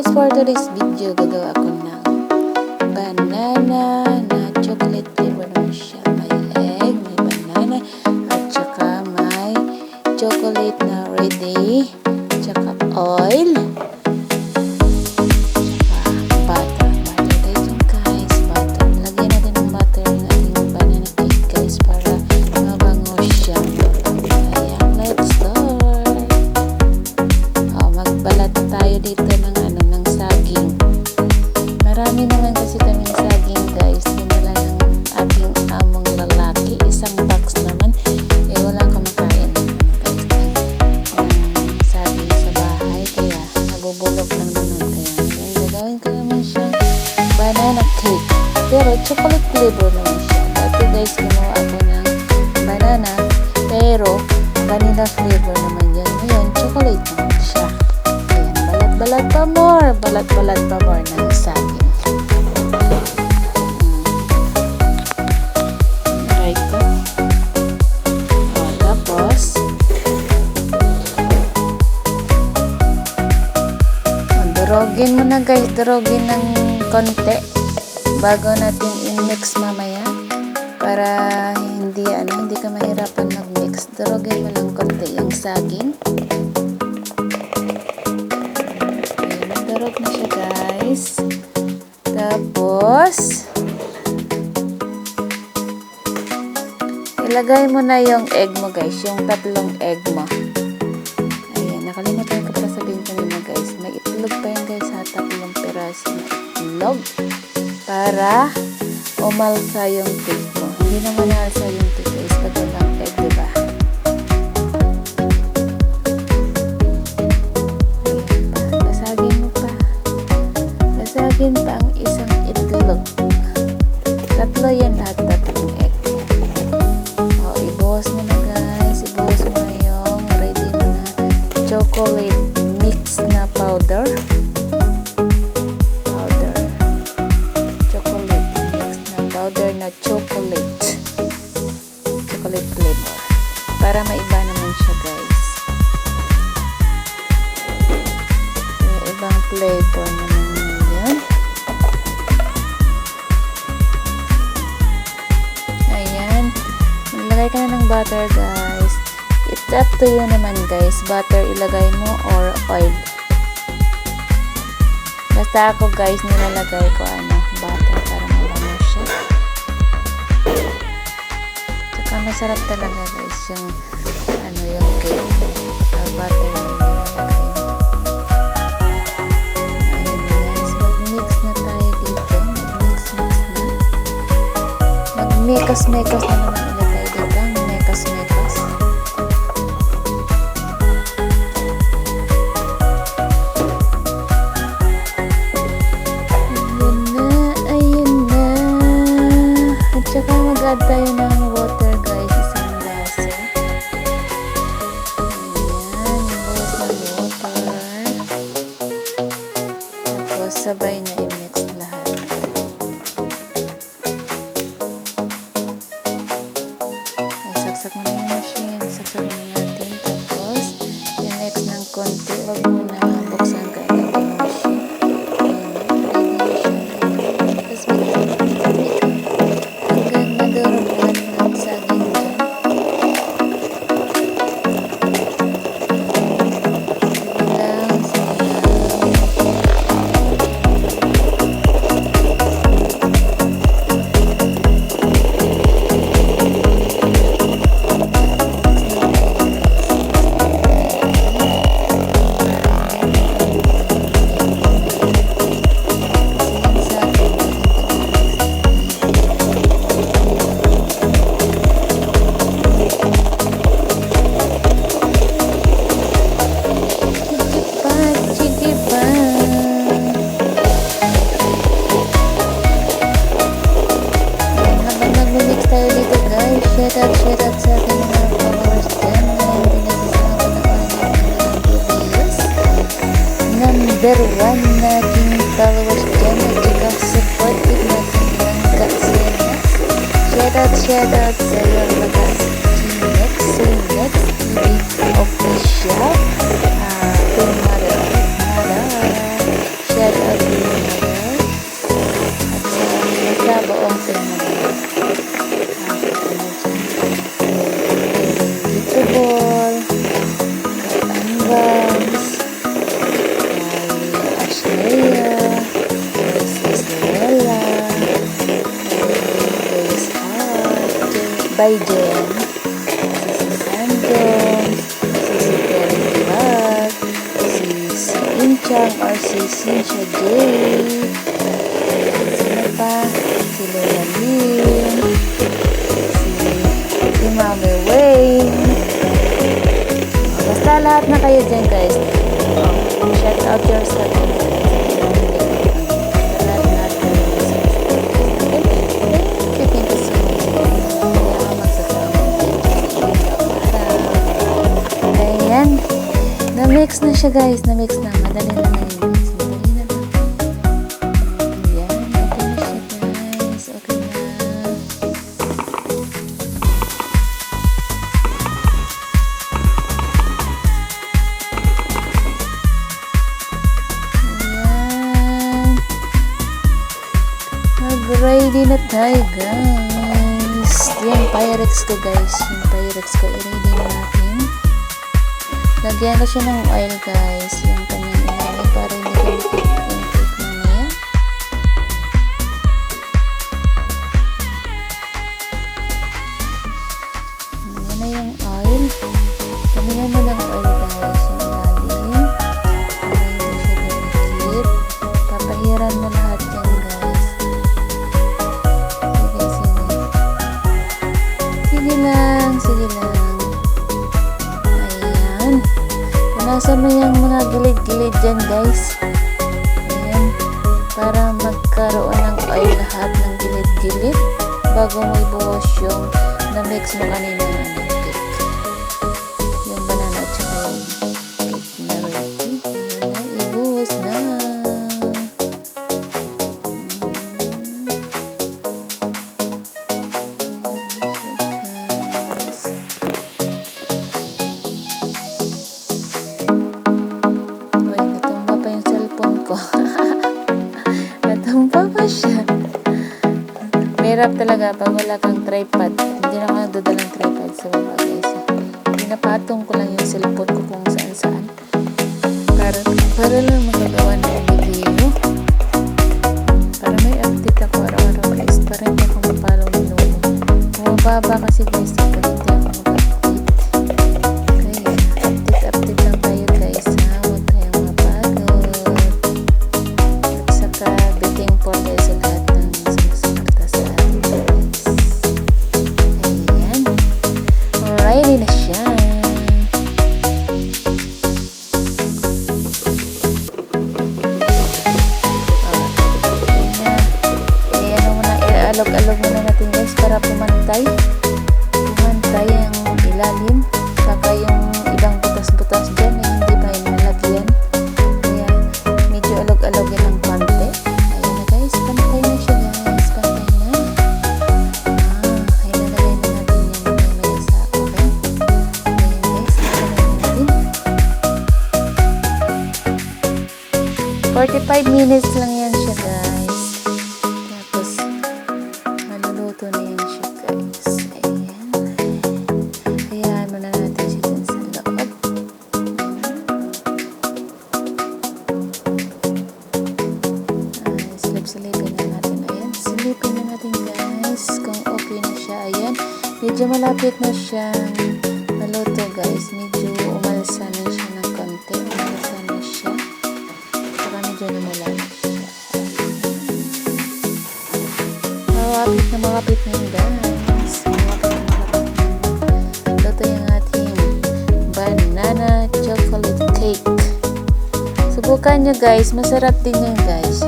guys, for today's video, gagawa ako ng banana na chocolate flavor naman siya. May egg, may banana, at saka may chocolate na ready, saka oil, saka butter. Butter guys yung guys, butter. Lagyan natin ng butter ng ating banana cake guys para mabango siya. Ayan, let's start. Magbalat tayo dito ng saging. Marami naman kasi kami saging guys. Dinala ng aking among lalaki. Isang box naman. Wala kumakain guys ng saging sa bahay. Kaya nabubulok lang naman. Kaya gagawin ko naman siyang banana cake. Pero chocolate flavor naman siya. Dati guys gumawa ako ng banana. Pero vanilla flavor naman yan. Ngayon chocolate naman siya. Balat pa more. Balat pa more ng saging. Alright ko. Tapos durogin mo na guys. Durogin ng konti bago natin i-mix mamaya para hindi ka mahirapan mag-mix. Durogin mo ng konti yung saging. Durog na siya guys. Tapos ilagay mo na yung egg mo guys, yung tatlong egg mo. Ayan, nakalimutan ko pa sabihin kanina guys, may itlog pa yan guys ha, tatlong pirasong itlog para umalsa yung cake mo. Hindi naman naalsa yung cake guys pag walang egg, diba? Basagin pa ang isang itlog. Tatlo yan lahat, tatlong egg. Ibuhos mo na guys. Ibuhos mo na yung ready mo na chocolate mix na powder. Chocolate mix na powder na chocolate flavor. Para maiba naman siya guys. Ibang flavor naman yun. Ayan. Ilagay ka na ng butter guys. It's up to you naman guys. Butter ilagay mo or oil. Basta ako guys nilalagay ko butter para mabango siya. Tsaka masarap talaga guys yung yung cake. Butter nilalagay mo. Mekas-mekas na naman ilagay dito. Mekas-mekas. Ayun na. At saka mag-add tayo ng water guys. Isang lasa. Ayan. Buhos ng water. Tapos sabay na i-mix lahat. Saksak mo na yung machine. Saksak mo natin. Tapos, yung next ng konti, wag mo na buksan ka yung machine. Tapos, hanggang madurog lahat ng saging dyan. Shout out sa aking mga followers dyan na hindi nagsasama ko na videos. Number 1 na aking followers dyan at saka supportive na kanilang ka-CNX. Shout out sa iyo mga CNX TV official. by Jen, si Sandon, si Terry Clark, si Inchang or si Cynthia J, sino pa, si Lola Lynn, si Mami Wayne. Basta lahat na kayo dyan guys. Shout out yourself. Ayan. Na-mix na siya guys. Na-mix na. Madali na na yun. Madali na na. Ayan. Okay na siya guys. Okay na. Ready na tayo guys. Yung Pyrex ko guys. Yung Pyrex ko i-ready na natin. Lagyan ko siya ng oil guys. Yung kanyang ilalim para hindi ko yung cake mamaya. Yan na yung oil. Pamilan mo ng oil guys. Yung ilalim. Para hindi siya dumikit. Papahiran mo lahat yan guys. Sige lang. Ayan. Punasan mo yung mga gilid-gilid dyan guys. Ayan. Para magkaroon ng oil lahat ng gilid-gilid bago mo ibuhos yung na-mix mo kanina ng cake. Yung banana at saka yung cake na ready. Ayan. Ibuhos na. Natumpa pa siya. Mahirap talaga pag wala kang tripod. Hindi na ako nagdadalang tripod sa baba guys. Pinapatong ko lang yung cellphone ko kung saan saan. Para lang magagawa ng video. Para may update ako araw-araw guys. Para hindi ako mapalo ng lolo. Bumababa kasi guys. Hindi ako mag-update. Kaya update lang tayo guys. Huwag tayong mapagod. Biking for guys sa lahat ng sumusuporta sa atin guys. Ayan. Ready na siya. Ayan muna. Ialog-alog muna natin guys para pumantay. Pumantay ang ilalim. Saka yung ibang butas-butas dyan na hindi pa yung nalagyan. Kaya medyo alog-alogin ng konti. Pantay na siya guys. Pantay na. Hinalagay na natin yan mamaya sa oven. Ayan guys. Hinalagay natin. 45 minutes lang yan siya guys. Tapos maluluto na yan siya guys. Ayan. Hayaan mo na natin siya dyan sa loob. Silipin na natin. Ayan. Silipin na natin guys. Kung okay na siya. Ayan. Medyo malapit na siyang maluto guys. Medyo umalsa na siya ng konti. Umalsa na siya. Saka medyo lumala na siya. Malapit na yun guys. Malapit na. Luto yung ating banana chocolate cake. Subukan nyo guys. Masarap din yan guys.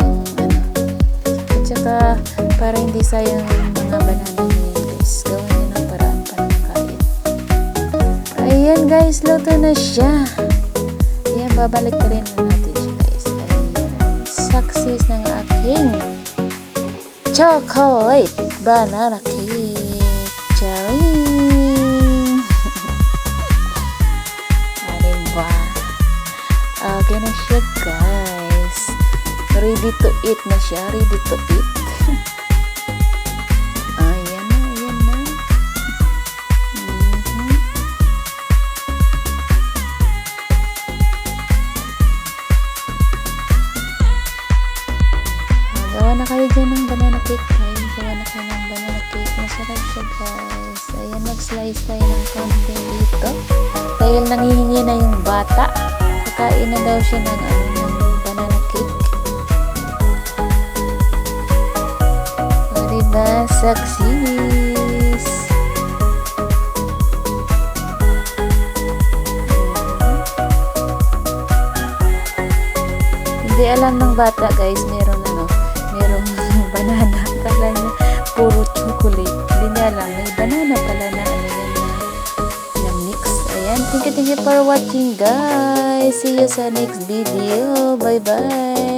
Tsaka para hindi sayang mga banana niyo guys. Gawin nyo ng paraan para makain. Ayan guys. Luto na siya. Ayan. Babalik ka rin natin siya guys. Ayan. Success ng aking chocolate banana cake. Charing! Ayan ba? Okay na siya guys. Ready to eat na siya. Ready to eat. Ayan na. Ayan na. Gawa na kayo dyan ng banana cake. Gawa na Yan ang banana cake. Masarap siya guys. Ayan, mag-slice tayo ng konti dito. Dahil nangihingi na yung bata. Kakain na daw siya ng, ng banana cake. O diba? Success! Hindi alam ng bata guys, merong banana. Kala niya puro chocolate. Hindi niya alam, may banana pala na na mix. Ayan, thank you for watching guys. See you sa next video. Bye bye.